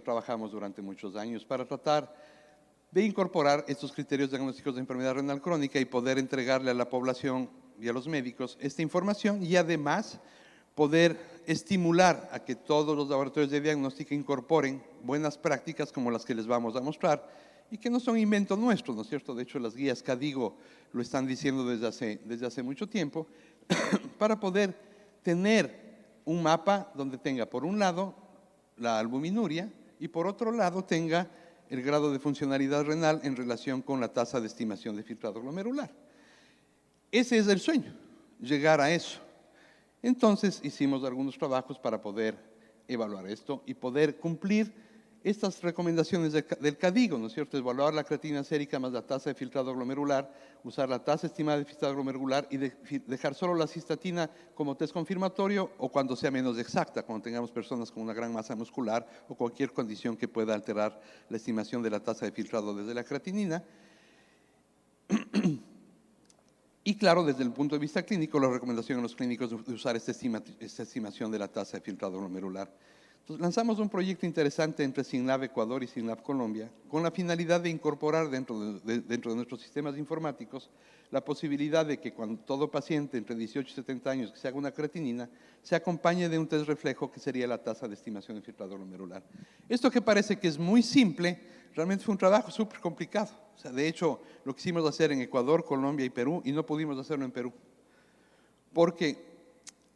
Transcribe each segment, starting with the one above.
trabajamos durante muchos años para tratar de incorporar estos criterios diagnósticos de enfermedad renal crónica y poder entregarle a la población y a los médicos esta información y además poder estimular a que todos los laboratorios de diagnóstica incorporen buenas prácticas como las que les vamos a mostrar y que no son inventos nuestros, ¿no es cierto? De hecho, las guías CADIGO lo están diciendo desde hace mucho tiempo, para poder tener un mapa donde tenga por un lado la albuminuria y por otro lado tenga el grado de funcionalidad renal en relación con la tasa de estimación de filtrado glomerular. Ese es el sueño, llegar a eso. Entonces hicimos algunos trabajos para poder evaluar esto y poder cumplir estas recomendaciones del CADIGO, ¿no es cierto? Evaluar la creatinina sérica más la tasa de filtrado glomerular, usar la tasa estimada de filtrado glomerular y dejar solo la cistatina como test confirmatorio o cuando sea menos exacta, cuando tengamos personas con una gran masa muscular o cualquier condición que pueda alterar la estimación de la tasa de filtrado desde la creatinina. Y claro, desde el punto de vista clínico, la recomendación a los clínicos de usar esta estimación de la tasa de filtrado glomerular. Entonces, lanzamos un proyecto interesante entre SYNLAB Ecuador y SYNLAB Colombia, con la finalidad de incorporar dentro de nuestros sistemas informáticos la posibilidad de que cuando todo paciente entre 18 y 70 años que se haga una creatinina, se acompañe de un test reflejo que sería la tasa de estimación de filtrado glomerular. Esto que parece que es muy simple, realmente fue un trabajo súper complicado. O sea, de hecho, lo quisimos hacer en Ecuador, Colombia y Perú y no pudimos hacerlo en Perú. Porque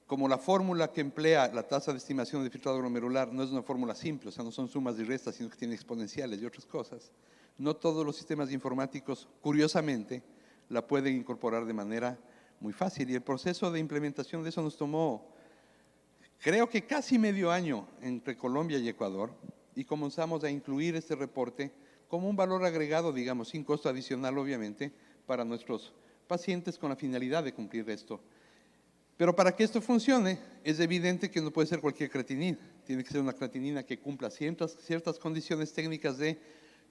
como la fórmula que emplea la tasa de estimación de filtrado glomerular no es una fórmula simple, o sea, no son sumas y restas, sino que tiene exponenciales y otras cosas, no todos los sistemas informáticos, curiosamente, la pueden incorporar de manera muy fácil. Y el proceso de implementación de eso nos tomó, creo que casi medio año entre Colombia y Ecuador, y comenzamos a incluir este reporte como un valor agregado, digamos, sin costo adicional, obviamente, para nuestros pacientes con la finalidad de cumplir esto. Pero para que esto funcione, es evidente que no puede ser cualquier creatinina. Tiene que ser una creatinina que cumpla ciertas condiciones técnicas de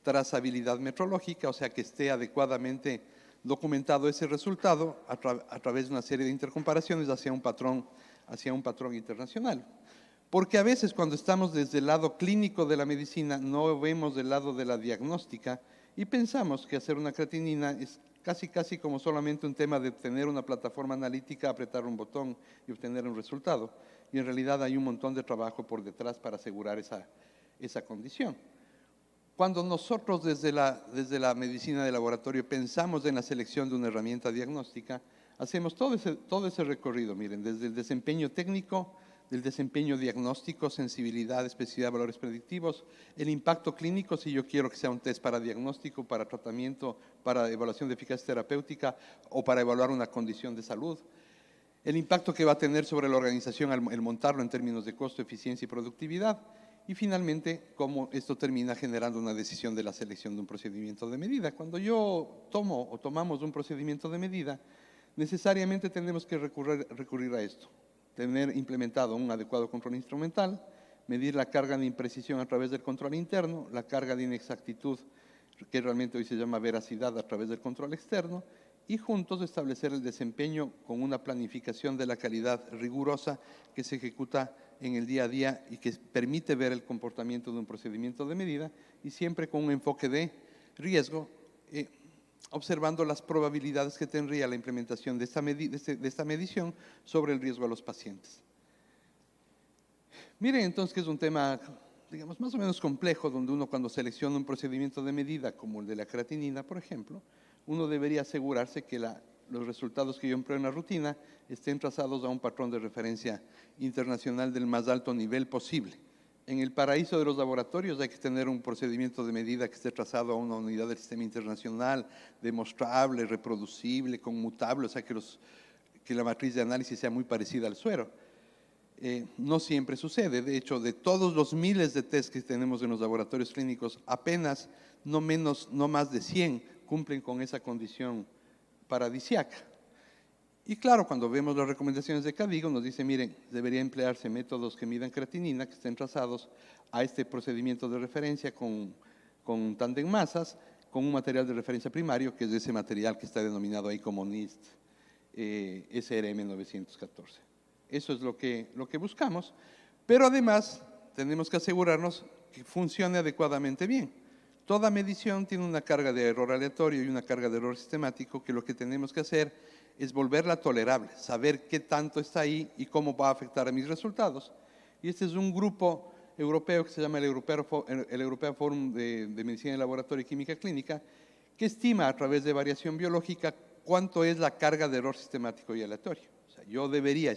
trazabilidad metrológica, o sea, que esté adecuadamente documentado ese resultado a través de una serie de intercomparaciones hacia un patrón internacional. Porque a veces cuando estamos desde el lado clínico de la medicina, no vemos del lado de la diagnóstica y pensamos que hacer una creatinina es casi como solamente un tema de tener una plataforma analítica, apretar un botón y obtener un resultado. Y en realidad hay un montón de trabajo por detrás para asegurar esa condición. Cuando nosotros desde la medicina de laboratorio pensamos en la selección de una herramienta diagnóstica, hacemos todo ese recorrido, miren, desde el desempeño técnico, del desempeño diagnóstico, sensibilidad, especificidad, valores predictivos, el impacto clínico, si yo quiero que sea un test para diagnóstico, para tratamiento, para evaluación de eficacia terapéutica o para evaluar una condición de salud, el impacto que va a tener sobre la organización el montarlo en términos de costo, eficiencia y productividad, y finalmente cómo esto termina generando una decisión de la selección de un procedimiento de medida. Cuando yo tomamos un procedimiento de medida, necesariamente tenemos que recurrir a esto. Tener implementado un adecuado control instrumental, medir la carga de imprecisión a través del control interno, la carga de inexactitud, que realmente hoy se llama veracidad, a través del control externo, y juntos establecer el desempeño con una planificación de la calidad rigurosa que se ejecuta en el día a día y que permite ver el comportamiento de un procedimiento de medida y siempre con un enfoque de riesgo, observando las probabilidades que tendría la implementación de esta medición sobre el riesgo a los pacientes. Miren entonces que es un tema, digamos, más o menos complejo, donde uno cuando selecciona un procedimiento de medida, como el de la creatinina, por ejemplo, uno debería asegurarse que los resultados que yo empleo en la rutina estén trazados a un patrón de referencia internacional del más alto nivel posible. En el paraíso de los laboratorios hay que tener un procedimiento de medida que esté trazado a una unidad del sistema internacional, demostrable, reproducible, conmutable, o sea que la matriz de análisis sea muy parecida al suero. No siempre sucede. De hecho, de todos los miles de test que tenemos en los laboratorios clínicos, apenas no más de 100 cumplen con esa condición paradisiaca. Y claro, cuando vemos las recomendaciones de CADIGO, nos dice, miren, debería emplearse métodos que midan creatinina, que estén trazados a este procedimiento de referencia con tándem masas, con un material de referencia primario, que es ese material que está denominado ahí como NIST SRM 914. Eso es lo que buscamos, pero además tenemos que asegurarnos que funcione adecuadamente bien. Toda medición tiene una carga de error aleatorio y una carga de error sistemático, que lo que tenemos que hacer es volverla tolerable, saber qué tanto está ahí y cómo va a afectar a mis resultados. Y este es un grupo europeo que se llama el European Forum de Medicina de Laboratorio y Química Clínica, que estima a través de variación biológica cuánto es la carga de error sistemático y aleatorio. O sea, yo debería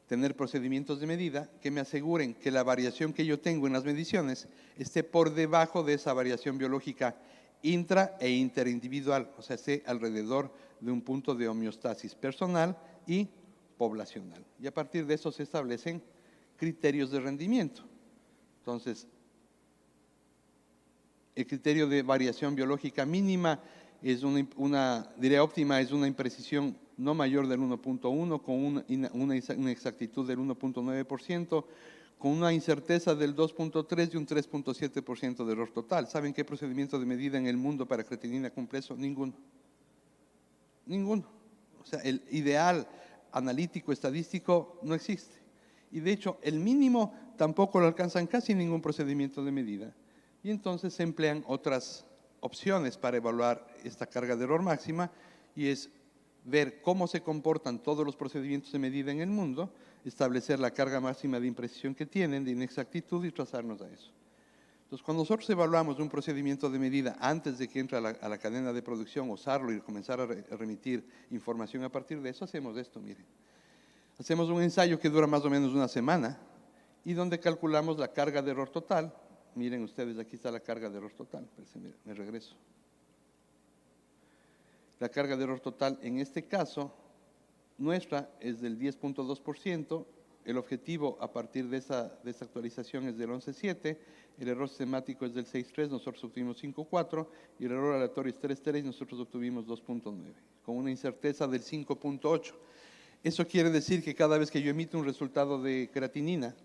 tener procedimientos de medida que me aseguren que la variación que yo tengo en las mediciones esté por debajo de esa variación biológica intra e interindividual, o sea, esté alrededor de un punto de homeostasis personal y poblacional. Y a partir de eso se establecen criterios de rendimiento. Entonces, el criterio de variación biológica mínima es diría óptima, es una imprecisión no mayor del 1.1, con una exactitud del 1.9%, con una incerteza del 2.3 y un 3.7% de error total. ¿Saben qué procedimiento de medida en el mundo para creatinina cumple eso? Ninguno. Ninguno. O sea, el ideal analítico estadístico no existe. Y de hecho, el mínimo tampoco lo alcanzan casi ningún procedimiento de medida. Y entonces se emplean otras opciones para evaluar esta carga de error máxima, y es ver cómo se comportan todos los procedimientos de medida en el mundo, establecer la carga máxima de imprecisión que tienen, de inexactitud, y trazarnos a eso. Entonces, cuando nosotros evaluamos un procedimiento de medida antes de que entre a la cadena de producción, usarlo y comenzar a remitir información a partir de eso, hacemos esto, miren. Hacemos un ensayo que dura más o menos una semana y donde calculamos la carga de error total. Miren ustedes, aquí está la carga de error total. Me regreso. La carga de error total en este caso nuestra es del 10.2%. El objetivo a partir de esa actualización es del 11.7, el error sistemático es del 6.3, nosotros obtuvimos 5.4, y el error aleatorio es 3.3 y nosotros obtuvimos 2.9, con una incerteza del 5.8. Eso quiere decir que cada vez que yo emito un resultado de creatinina,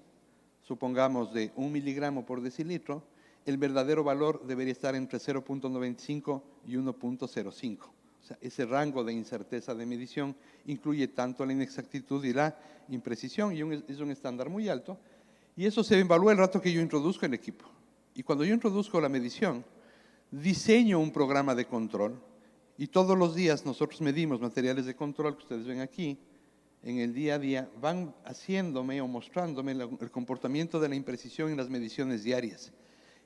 supongamos de 1 miligramo por decilitro, el verdadero valor debería estar entre 0.95 y 1.05. O sea, ese rango de incerteza de medición incluye tanto la inexactitud y la imprecisión, y es un estándar muy alto, y eso se evalúa el rato que yo introduzco el equipo. Y cuando yo introduzco la medición, diseño un programa de control, y todos los días nosotros medimos materiales de control que ustedes ven aquí. En el día a día van haciéndome o mostrándome el comportamiento de la imprecisión en las mediciones diarias.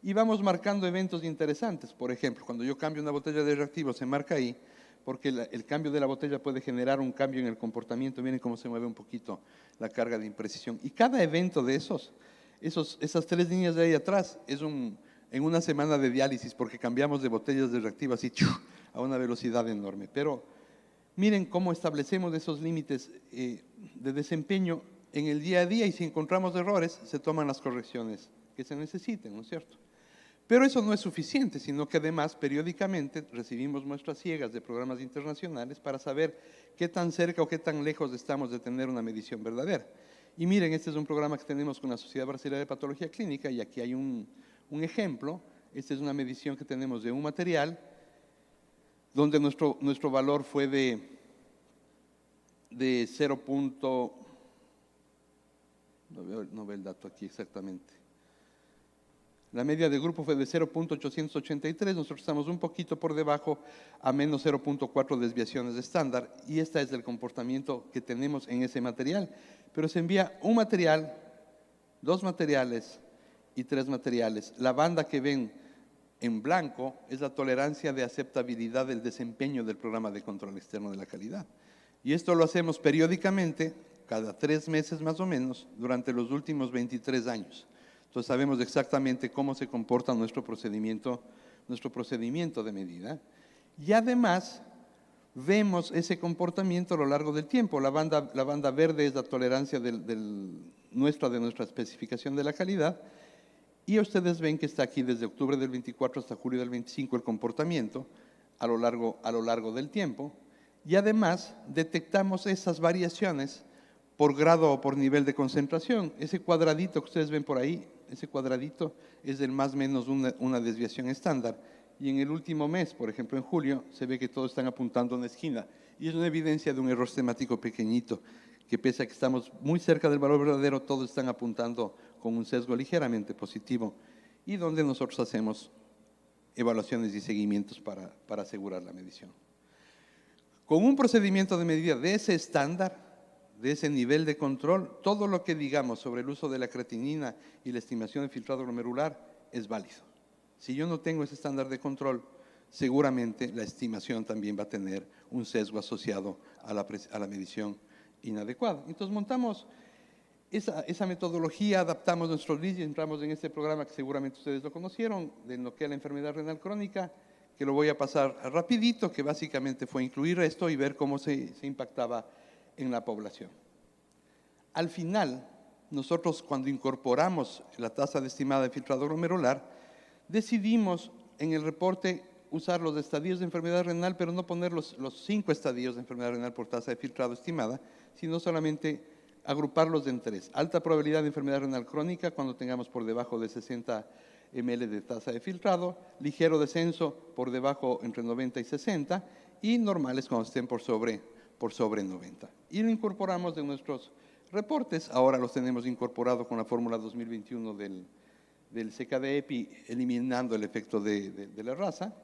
Y vamos marcando eventos interesantes. Por ejemplo, cuando yo cambio una botella de reactivo, se marca ahí, porque el cambio de la botella puede generar un cambio en el comportamiento. Miren cómo se mueve un poquito la carga de imprecisión. Y cada evento de esas 3 líneas de ahí atrás, es en una semana de diálisis, porque cambiamos de botellas de reactivo así a una velocidad enorme. Pero miren cómo establecemos esos límites de desempeño en el día a día, y si encontramos errores, se toman las correcciones que se necesiten, ¿no es cierto? Pero eso no es suficiente, sino que además periódicamente recibimos muestras ciegas de programas internacionales para saber qué tan cerca o qué tan lejos estamos de tener una medición verdadera. Y miren, este es un programa que tenemos con la Sociedad Brasileña de Patología Clínica, y aquí hay un ejemplo. Esta es una medición que tenemos de un material donde nuestro valor fue de 0. No veo el dato aquí exactamente. La media del grupo fue de 0.883, nosotros estamos un poquito por debajo, a menos 0.4 desviaciones de estándar, y este es el comportamiento que tenemos en ese material. Pero se envía un material, 2 materiales y 3 materiales. La banda que ven en blanco es la tolerancia de aceptabilidad del desempeño del programa de control externo de la calidad. Y esto lo hacemos periódicamente, cada 3 meses más o menos, durante los últimos 23 años. Entonces sabemos exactamente cómo se comporta nuestro procedimiento de medida. Y además vemos ese comportamiento a lo largo del tiempo. La banda verde es la tolerancia de nuestra especificación de la calidad. Y ustedes ven que está aquí desde octubre del 24 hasta julio del 25 el comportamiento a lo largo del tiempo. Y además detectamos esas variaciones por grado o por nivel de concentración. Ese cuadradito que ustedes ven por ahí, ese cuadradito es del más o menos una desviación estándar. Y en el último mes, por ejemplo en julio, se ve que todos están apuntando a una esquina. Y es una evidencia de un error sistemático pequeñito, que pese a que estamos muy cerca del valor verdadero, todos están apuntando con un sesgo ligeramente positivo y donde nosotros hacemos evaluaciones y seguimientos para asegurar la medición. Con un procedimiento de medida de ese estándar, de ese nivel de control, todo lo que digamos sobre el uso de la creatinina y la estimación de filtrado glomerular es válido. Si yo no tengo ese estándar de control, seguramente la estimación también va a tener un sesgo asociado a la medición inadecuada. Entonces montamos esa metodología, adaptamos nuestros leads y entramos en este programa que seguramente ustedes lo conocieron, de lo que es la enfermedad renal crónica, que lo voy a pasar rapidito, que básicamente fue incluir esto y ver cómo se impactaba en la población. Al final, nosotros cuando incorporamos la tasa de estimada de filtrado glomerular, decidimos en el reporte usar los estadios de enfermedad renal, pero no poner los 5 estadios de enfermedad renal por tasa de filtrado estimada, sino solamente agruparlos en 3. Alta probabilidad de enfermedad renal crónica cuando tengamos por debajo de 60 ml de tasa de filtrado, ligero descenso por debajo entre 90 y 60 y normales cuando estén por sobre 90. Y lo incorporamos de nuestros reportes, ahora los tenemos incorporados con la fórmula 2021 del CKD-EPI, eliminando el efecto de la raza,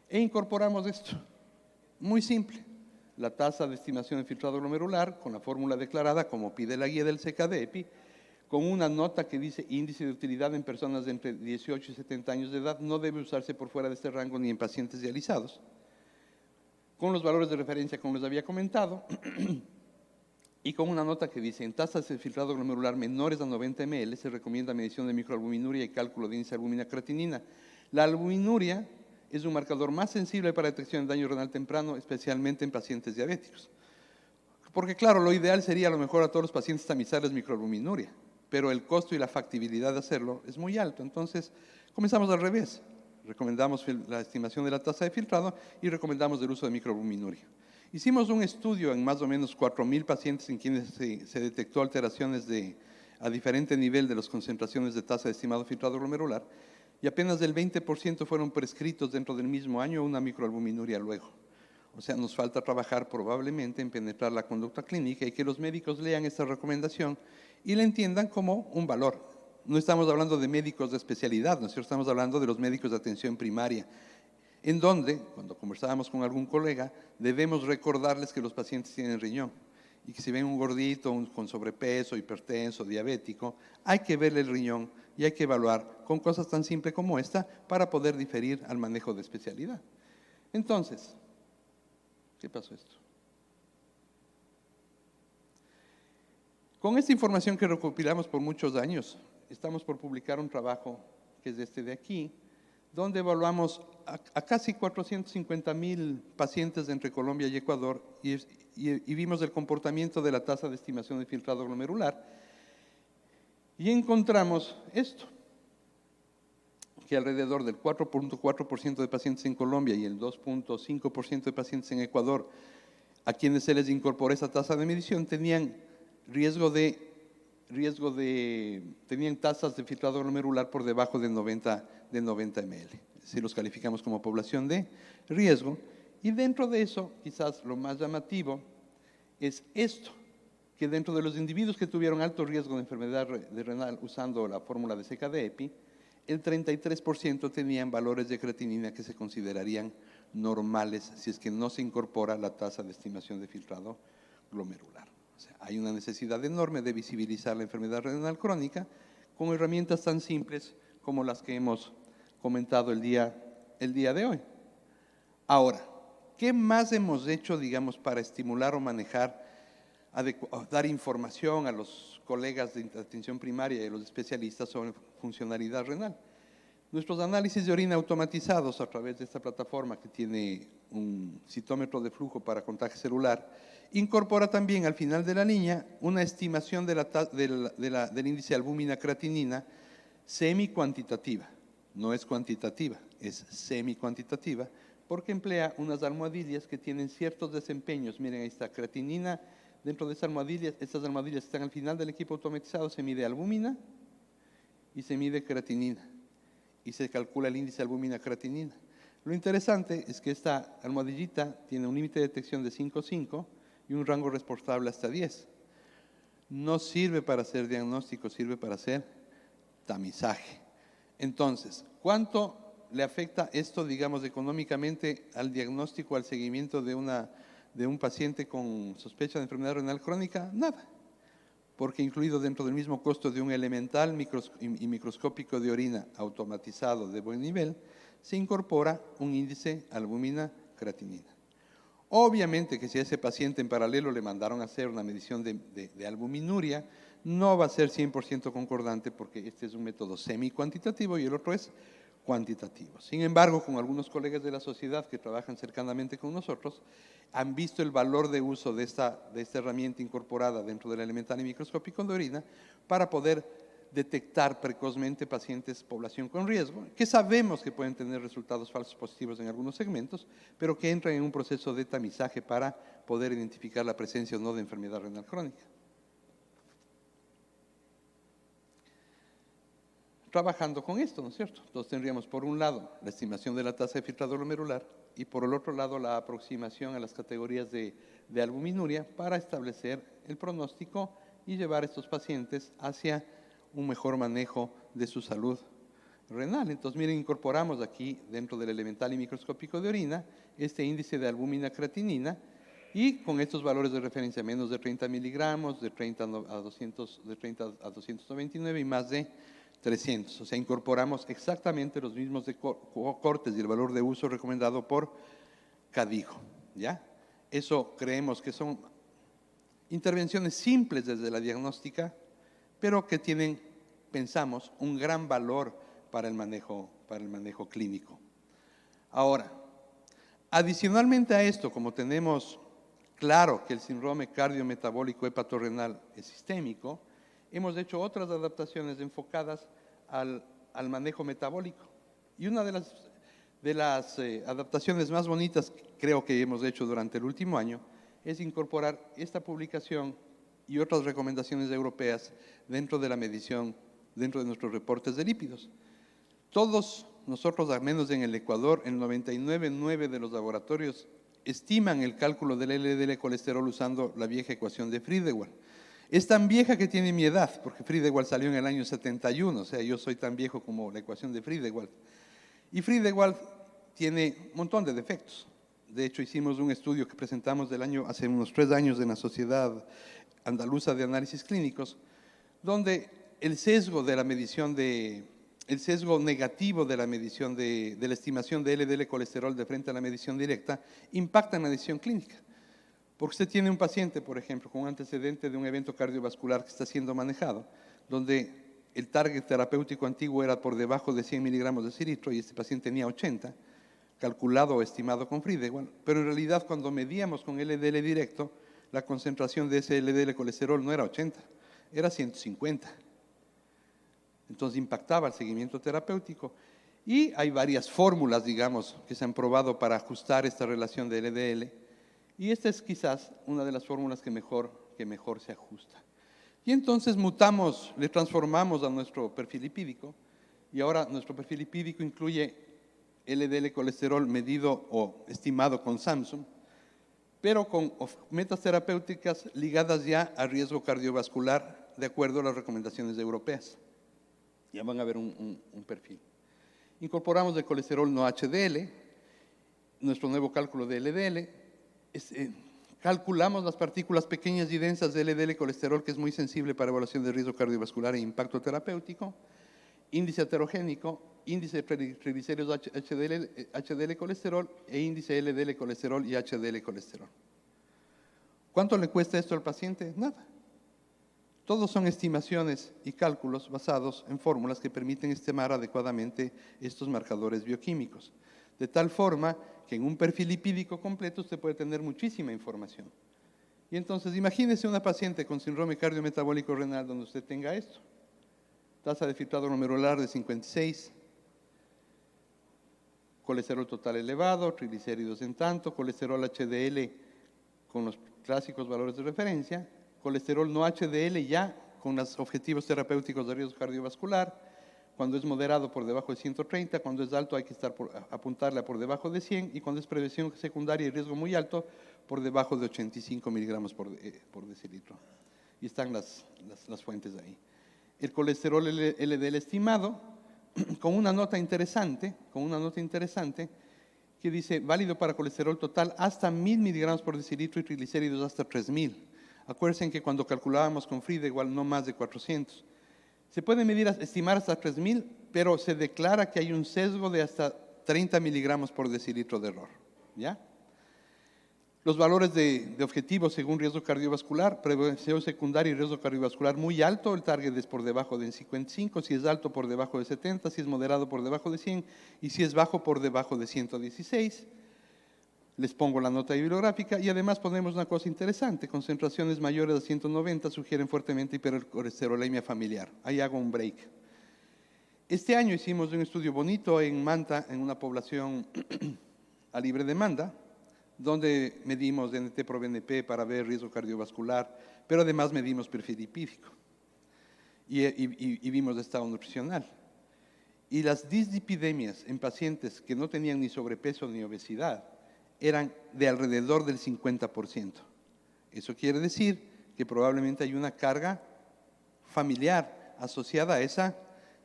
e incorporamos esto, muy simple, la tasa de estimación de filtrado glomerular con la fórmula declarada como pide la guía del CKD-EPI, con una nota que dice índice de utilidad en personas de entre 18 y 70 años de edad, no debe usarse por fuera de este rango ni en pacientes dializados, con los valores de referencia como les había comentado, y con una nota que dice, en tasas de filtrado glomerular menores a 90 ml se recomienda medición de microalbuminuria y cálculo de índice de albúmina creatinina. La albuminuria es un marcador más sensible para detección de daño renal temprano, especialmente en pacientes diabéticos. Porque claro, lo ideal sería a lo mejor a todos los pacientes tamizarles microalbuminuria, pero el costo y la factibilidad de hacerlo es muy alto. Entonces, comenzamos al revés. Recomendamos la estimación de la tasa de filtrado y recomendamos el uso de microalbuminuria. Hicimos un estudio en más o menos 4,000 pacientes en quienes se detectó alteraciones a diferente nivel de las concentraciones de tasa de estimado filtrado glomerular y apenas del 20% fueron prescritos dentro del mismo año una microalbuminuria luego. O sea, nos falta trabajar probablemente en penetrar la conducta clínica y que los médicos lean esta recomendación y la entiendan como un valor. No estamos hablando de médicos de especialidad, ¿no es cierto? Estamos hablando de los médicos de atención primaria, en donde, cuando conversábamos con algún colega, debemos recordarles que los pacientes tienen riñón y que si ven un gordito con sobrepeso, hipertenso, diabético, hay que verle el riñón y hay que evaluar con cosas tan simples como esta para poder diferir al manejo de especialidad. Entonces, ¿qué pasó esto? Con esta información que recopilamos por muchos años, estamos por publicar un trabajo que es este de aquí, donde evaluamos a casi 450,000 pacientes entre Colombia y Ecuador y vimos el comportamiento de la tasa de estimación de filtrado glomerular y encontramos esto, que alrededor del 4.4% de pacientes en Colombia y el 2.5% de pacientes en Ecuador, a quienes se les incorporó esa tasa de medición, tenían tenían tasas de filtrado glomerular por debajo de 90 ml. Si los calificamos como población de riesgo. Y dentro de eso, quizás lo más llamativo es esto, que dentro de los individuos que tuvieron alto riesgo de enfermedad renal usando la fórmula de CKD-EPI, el 33% tenían valores de creatinina que se considerarían normales si es que no se incorpora la tasa de estimación de filtrado glomerular. O sea, hay una necesidad enorme de visibilizar la enfermedad renal crónica con herramientas tan simples como las que hemos comentado el día de hoy. Ahora, ¿qué más hemos hecho, digamos, para estimular o manejar, dar información a los colegas de atención primaria y a los especialistas sobre funcionalidad renal? Nuestros análisis de orina automatizados a través de esta plataforma que tiene un citómetro de flujo para contagio celular, incorpora también al final de la línea una estimación del índice de albúmina creatinina semi-cuantitativa. No es cuantitativa, es semi-cuantitativa, porque emplea unas almohadillas que tienen ciertos desempeños. Miren, ahí está creatinina. Dentro de esas almohadillas, estas almohadillas están al final del equipo automatizado, se mide albúmina y se mide creatinina. Y se calcula el índice de albúmina creatinina. Lo interesante es que esta almohadillita tiene un límite de detección de 5,5 y un rango responsable hasta 10. No sirve para hacer diagnóstico, sirve para hacer tamizaje. Entonces, ¿cuánto le afecta esto, digamos, económicamente al diagnóstico, al seguimiento de un paciente con sospecha de enfermedad renal crónica? Nada, porque incluido dentro del mismo costo de un elemental y microscópico de orina automatizado de buen nivel, se incorpora un índice albúmina-creatinina. Obviamente que si a ese paciente en paralelo le mandaron a hacer una medición de albuminuria, no va a ser 100% concordante porque este es un método semi-cuantitativo y el otro es cuantitativo. Sin embargo, con algunos colegas de la sociedad que trabajan cercanamente con nosotros, han visto el valor de uso de esta herramienta incorporada dentro del elemental y microscópico de orina para poder detectar precozmente pacientes, población con riesgo, que sabemos que pueden tener resultados falsos positivos en algunos segmentos, pero que entran en un proceso de tamizaje para poder identificar la presencia o no de enfermedad renal crónica. Trabajando con esto, ¿no es cierto? Entonces tendríamos por un lado la estimación de la tasa de filtrado glomerular y por el otro lado la aproximación a las categorías de albuminuria para establecer el pronóstico y llevar a estos pacientes hacia un mejor manejo de su salud renal. Entonces, miren, incorporamos aquí dentro del elemental y microscópico de orina este índice de albúmina-creatinina y con estos valores de referencia menos de 30 miligramos, de 30 a 299 y más de 300. O sea, incorporamos exactamente los mismos cortes y el valor de uso recomendado por CADIGO, ¿ya? Eso creemos que son intervenciones simples desde la diagnóstica, pero que tienen, pensamos, un gran valor para el manejo clínico. Ahora, adicionalmente a esto, como tenemos claro que el síndrome cardiometabólico hepatorrenal es sistémico, hemos hecho otras adaptaciones enfocadas al manejo metabólico. Y una de las adaptaciones más bonitas que creo que hemos hecho durante el último año es incorporar esta publicación y otras recomendaciones europeas dentro de la medición, dentro de nuestros reportes de lípidos. Todos nosotros, al menos en el Ecuador, el 99,9% de los laboratorios estiman el cálculo del LDL colesterol usando la vieja ecuación de Friedewald. Es tan vieja que tiene mi edad, porque Friedewald salió en el año 71, o sea, yo soy tan viejo como la ecuación de Friedewald. Y Friedewald tiene un montón de defectos. De hecho, hicimos un estudio que presentamos hace unos 3 años en la Sociedad Andaluza de Análisis Clínicos, donde el sesgo negativo de la medición de la estimación de LDL colesterol de frente a la medición directa impacta en la decisión clínica. Porque usted tiene un paciente, por ejemplo, con un antecedente de un evento cardiovascular que está siendo manejado, donde el target terapéutico antiguo era por debajo de 100 miligramos de cilitro y este paciente tenía 80, calculado o estimado con Friedewald, pero en realidad cuando medíamos con LDL directo, la concentración de ese LDL colesterol no era 80, era 150. Entonces impactaba el seguimiento terapéutico. Y hay varias fórmulas, digamos, que se han probado para ajustar esta relación de LDL. Y esta es quizás una de las fórmulas que mejor se ajusta. Y entonces mutamos, le transformamos a nuestro perfil lipídico. Y ahora nuestro perfil lipídico incluye LDL colesterol medido o estimado con Samsung, pero con metas terapéuticas ligadas ya a riesgo cardiovascular de acuerdo a las recomendaciones europeas. Ya van a ver un perfil. Incorporamos el colesterol no HDL, nuestro nuevo cálculo de LDL, calculamos las partículas pequeñas y densas de LDL colesterol, que es muy sensible para evaluación de riesgo cardiovascular e impacto terapéutico, índice heterogénico, índice de triglicéridos HDL colesterol e índice LDL colesterol y HDL colesterol. ¿Cuánto le cuesta esto al paciente? Nada. Todos son estimaciones y cálculos basados en fórmulas que permiten estimar adecuadamente estos marcadores bioquímicos. De tal forma que en un perfil lipídico completo usted puede tener muchísima información. Y entonces imagínese una paciente con síndrome cardiometabólico renal donde usted tenga esto. Tasa de filtrado glomerular de 56, colesterol total elevado, triglicéridos en tanto, colesterol HDL con los clásicos valores de referencia, colesterol no HDL ya con los objetivos terapéuticos de riesgo cardiovascular, cuando es moderado por debajo de 130, cuando es alto hay que apuntarle a por debajo de 100 y cuando es prevención secundaria y riesgo muy alto, por debajo de 85 miligramos por decilitro. y están las fuentes ahí. El colesterol LDL estimado, con una nota interesante, que dice, válido para colesterol total hasta 1000 miligramos por decilitro y triglicéridos hasta 3000. Acuérdense que cuando calculábamos con Frida, igual no más de 400. Se puede estimar hasta 3000, pero se declara que hay un sesgo de hasta 30 miligramos por decilitro de error. ¿Ya? Los valores de objetivo según riesgo cardiovascular, prevención secundaria y riesgo cardiovascular muy alto, el target es por debajo de 55, si es alto por debajo de 70, si es moderado por debajo de 100 y si es bajo por debajo de 116. Les pongo la nota bibliográfica y además ponemos una cosa interesante, concentraciones mayores de 190 sugieren fuertemente hipercolesterolemia familiar. Ahí hago un break. Este año hicimos un estudio bonito en Manta, en una población a libre demanda, donde medimos NT-proBNP para ver riesgo cardiovascular, pero además medimos perfil lipídico y vimos estado nutricional. Y las dislipidemias en pacientes que no tenían ni sobrepeso ni obesidad eran de alrededor del 50%. Eso quiere decir que probablemente hay una carga familiar asociada a esa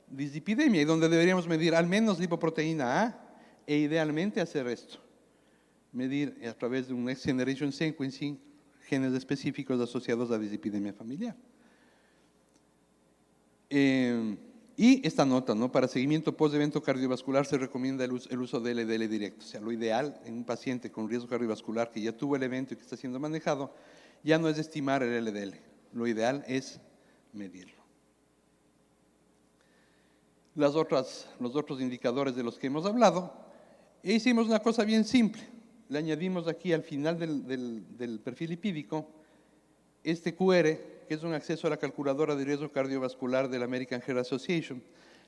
dislipidemia y donde deberíamos medir al menos lipoproteína A e idealmente hacer esto. Medir a través de un Next Generation Sequencing genes específicos asociados a dislipidemia familiar. Y esta nota, ¿no? Para seguimiento post-evento cardiovascular se recomienda el uso de LDL directo. O sea, lo ideal en un paciente con riesgo cardiovascular que ya tuvo el evento y que está siendo manejado, ya no es estimar el LDL. Lo ideal es medirlo. Los otros indicadores de los que hemos hablado, e hicimos una cosa bien simple. Le añadimos aquí al final del perfil lipídico este QR, que es un acceso a la calculadora de riesgo cardiovascular de la American Heart Association.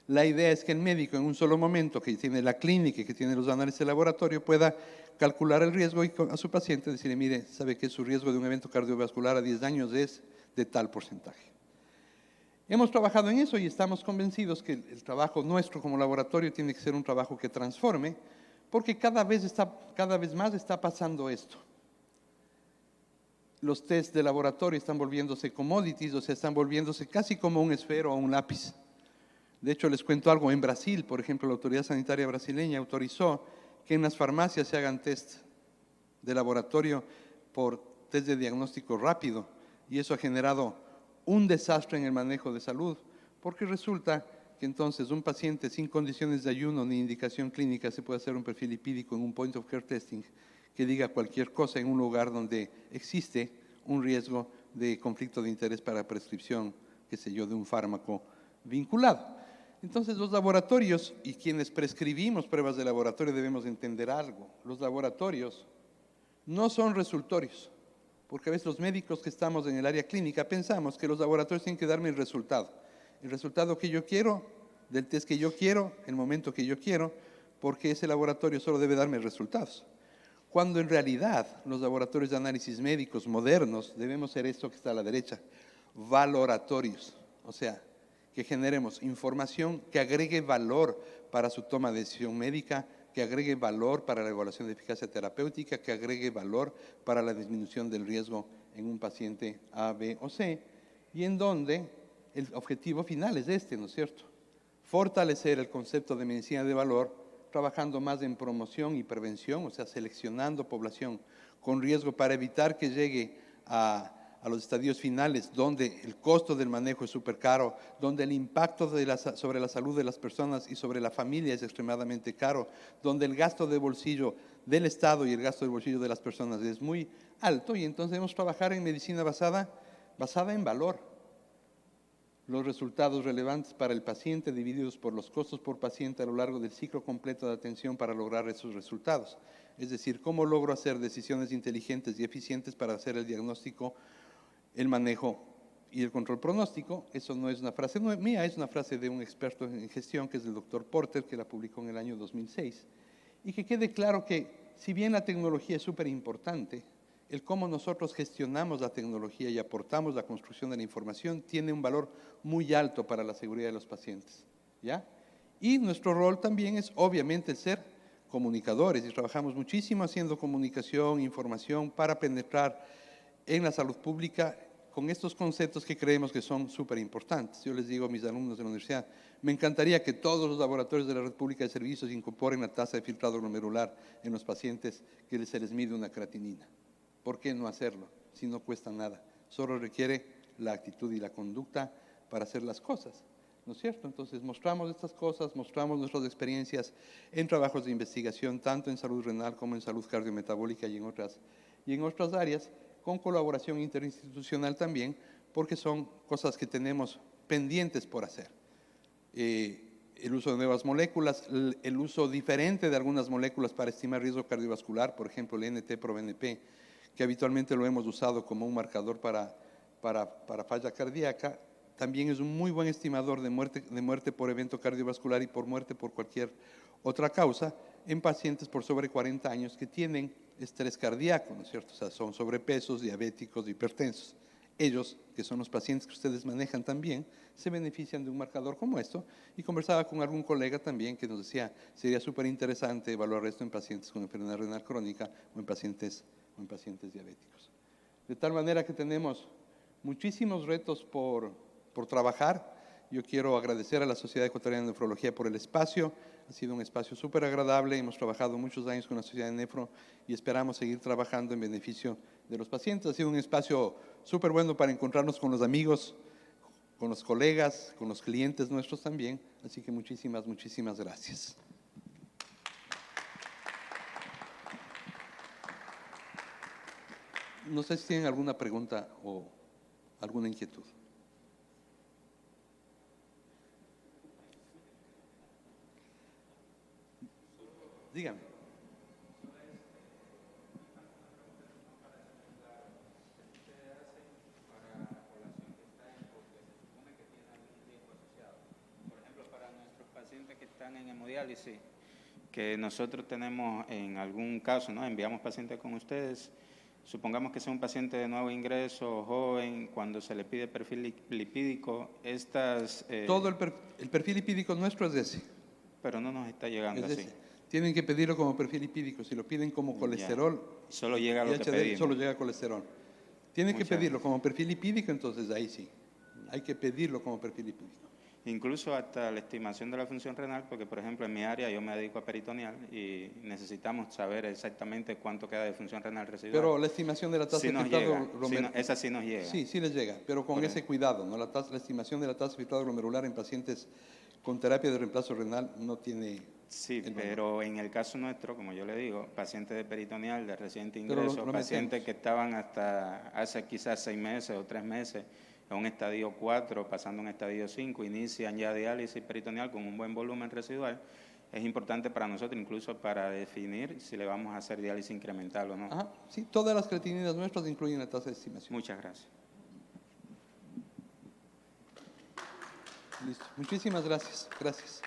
La idea es que el médico en un solo momento, que tiene la clínica y que tiene los análisis de laboratorio, pueda calcular el riesgo y a su paciente decirle, mire, sabe que su riesgo de un evento cardiovascular a 10 años es de tal porcentaje. Hemos trabajado en eso y estamos convencidos que el trabajo nuestro como laboratorio tiene que ser un trabajo que transforme, porque cada vez más está pasando esto. Los test de laboratorio están volviéndose commodities, o sea, están volviéndose casi como un esfero o un lápiz. De hecho, les cuento algo. En Brasil, por ejemplo, la Autoridad Sanitaria Brasileña autorizó que en las farmacias se hagan test de laboratorio por test de diagnóstico rápido, y eso ha generado un desastre en el manejo de salud, porque resulta que entonces un paciente sin condiciones de ayuno ni indicación clínica se puede hacer un perfil lipídico en un point of care testing que diga cualquier cosa en un lugar donde existe un riesgo de conflicto de interés para prescripción, qué sé yo, de un fármaco vinculado. Entonces los laboratorios y quienes prescribimos pruebas de laboratorio debemos entender algo. Los laboratorios no son resultorios, porque a veces los médicos que estamos en el área clínica pensamos que los laboratorios tienen que darme el resultado que yo quiero, del test que yo quiero, el momento que yo quiero, porque ese laboratorio solo debe darme resultados. Cuando en realidad los laboratorios de análisis médicos modernos debemos ser esto que está a la derecha, valoratorios, o sea, que generemos información que agregue valor para su toma de decisión médica, que agregue valor para la evaluación de eficacia terapéutica, que agregue valor para la disminución del riesgo en un paciente A, B o C, y en donde el objetivo final es este, ¿no es cierto? Fortalecer el concepto de medicina de valor, trabajando más en promoción y prevención, o sea, seleccionando población con riesgo para evitar que llegue a los estadios finales, donde el costo del manejo es súper caro, donde el impacto sobre la salud de las personas y sobre la familia es extremadamente caro, donde el gasto de bolsillo del Estado y el gasto de bolsillo de las personas es muy alto, y entonces debemos trabajar en medicina basada en valor. Los resultados relevantes para el paciente divididos por los costos por paciente a lo largo del ciclo completo de atención para lograr esos resultados. Es decir, cómo logro hacer decisiones inteligentes y eficientes para hacer el diagnóstico, el manejo y el control pronóstico. Eso no es una frase mía, es una frase de un experto en gestión que es el doctor Porter, que la publicó en el año 2006. Y que quede claro que si bien la tecnología es súper importante, el cómo nosotros gestionamos la tecnología y aportamos la construcción de la información tiene un valor muy alto para la seguridad de los pacientes, ¿ya? Y nuestro rol también es obviamente ser comunicadores, y trabajamos muchísimo haciendo comunicación, información para penetrar en la salud pública con estos conceptos que creemos que son súper importantes. Yo les digo a mis alumnos de la universidad, me encantaría que todos los laboratorios de la Red Pública de Servicios incorporen la tasa de filtrado glomerular en los pacientes que se les mide una creatinina. ¿Por qué no hacerlo? Si no cuesta nada. Solo requiere la actitud y la conducta para hacer las cosas, ¿no es cierto? Entonces mostramos estas cosas, mostramos nuestras experiencias en trabajos de investigación, tanto en salud renal como en salud cardiometabólica y en otras áreas, con colaboración interinstitucional también, porque son cosas que tenemos pendientes por hacer. El uso de nuevas moléculas, el uso diferente de algunas moléculas para estimar riesgo cardiovascular, por ejemplo el NT-proBNP, que habitualmente lo hemos usado como un marcador para falla cardíaca, también es un muy buen estimador de muerte por evento cardiovascular y por muerte por cualquier otra causa en pacientes por sobre 40 años que tienen estrés cardíaco, ¿no es cierto? O sea, son sobrepesos, diabéticos, hipertensos. Ellos, que son los pacientes que ustedes manejan también, se benefician de un marcador como esto. Y conversaba con algún colega también que nos decía, sería súper interesante evaluar esto en pacientes con enfermedad renal crónica o en pacientes diabéticos. De tal manera que tenemos muchísimos retos por trabajar. Yo quiero agradecer a la Sociedad Ecuatoriana de Nefrología por el espacio. Ha sido un espacio súper agradable. Hemos trabajado muchos años con la Sociedad de Nefro y esperamos seguir trabajando en beneficio de los pacientes. Ha sido un espacio súper bueno para encontrarnos con los amigos, con los colegas, con los clientes nuestros también. Así que muchísimas gracias. No sé si tienen alguna pregunta o alguna inquietud. Dígame. Por ejemplo, para nuestros pacientes que están en hemodiálisis, que nosotros tenemos en algún caso, ¿no? Enviamos pacientes con ustedes, supongamos que sea un paciente de nuevo ingreso, joven, cuando se le pide perfil lipídico, estas... Todo el perfil lipídico nuestro es ese. Pero no nos está llegando así. Tienen que pedirlo como perfil lipídico. Si lo piden como colesterol, solo llega lo que pedimos. Solo llega colesterol. Tienen que pedirlo como perfil lipídico, entonces ahí sí. Hay que pedirlo como perfil lipídico. Incluso hasta la estimación de la función renal, porque por ejemplo en mi área yo me dedico a peritoneal y necesitamos saber exactamente cuánto queda de función renal residual. Pero la estimación de la tasa de filtrado glomerular... esa sí nos llega. Sí les llega, pero con ese cuidado, ¿no? La estimación de la tasa de filtrado glomerular en pacientes con terapia de reemplazo renal no tiene... Sí, pero en el caso nuestro, como yo le digo, pacientes de peritoneal, de reciente ingreso, pacientes que estaban hasta hace quizás 6 meses o 3 meses en un estadio 4, pasando a un estadio 5, inician ya diálisis peritoneal con un buen volumen residual, es importante para nosotros incluso para definir si le vamos a hacer diálisis incremental o no. Ajá, sí, todas las creatininas nuestras incluyen la tasa de estimación. Muchas gracias. Listo, muchísimas gracias. Gracias.